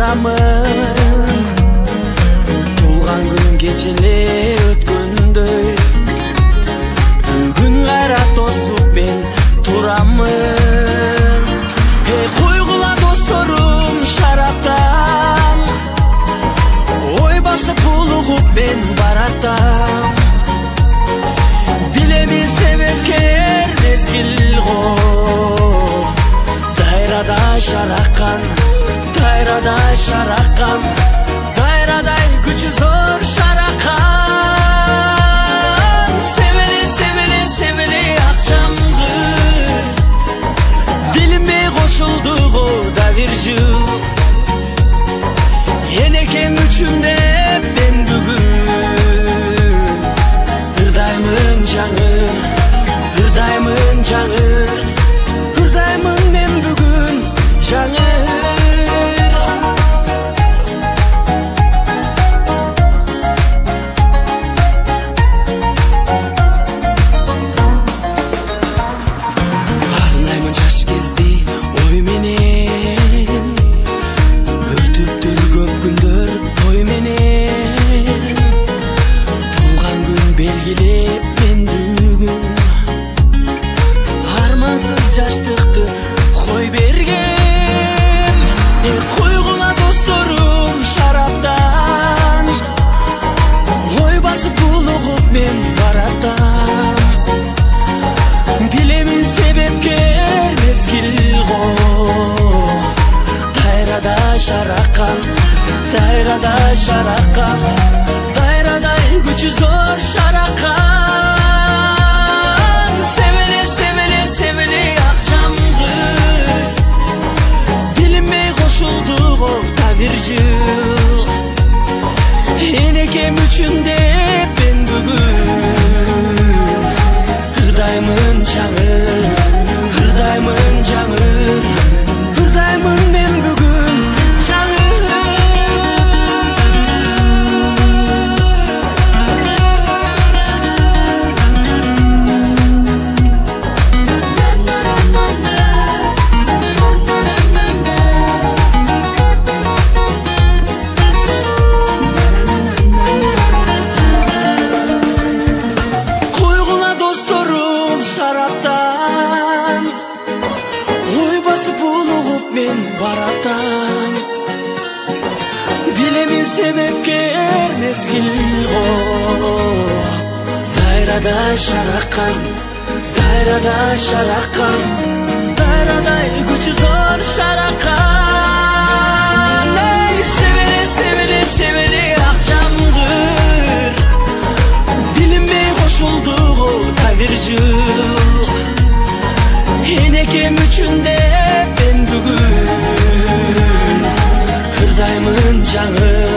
барамын. Тулган күн кечеле өткөндөй, бүгүн кайра тосуп мен турамын. Койгула досторум шараптан, ой басып булугуп мен баратам. Билемин себепкер мезгил го, дайрадай шараккан, дайрадай шараккан, дайрадай күчү зор шараккан. Себели, себели, себели ак жамгыр, билинбей кошулду го да бир жыл. Энекем үчүн деп мен бүгүн ырдаймын жаңыр, ырдаймын жаңыр, ырдаймын мен бүгүн жаңыр. Арнаймын жаш кезди ой менен, өтүптүр көп күндөр той менен. Тулган күн белгилеп мен бүгүн армансыз жаштыкты кой бергем. Койгула досторум шараптан, ой басып булугуп мен баратам. Билемин себепкер мезгил го, дайрадай шараккан, дайрадай шараккан, дайрадай күчү зор шараккан. Себели, себели, себели ак жамгыр, билинбей кошулду го да бир жыл. Энекем үчүн деп мен бүгүн ырдаймын жаңыр, ырдаймын жаңыр, ырдаймын мен бүгүн жаңыр. Койгула досторум шараптан, ой басып булугуп мен баратам. Билемин себепкер мезгил го, дайрадай шараккан, дайрадай шараккан, дайрадай күчү зор шараккан. Себели, себели, себели ак жамгыр, билинбей кошулду го да бир жыл. Энекем үчүн деп мен бүгүн ырдаймын жаңыр,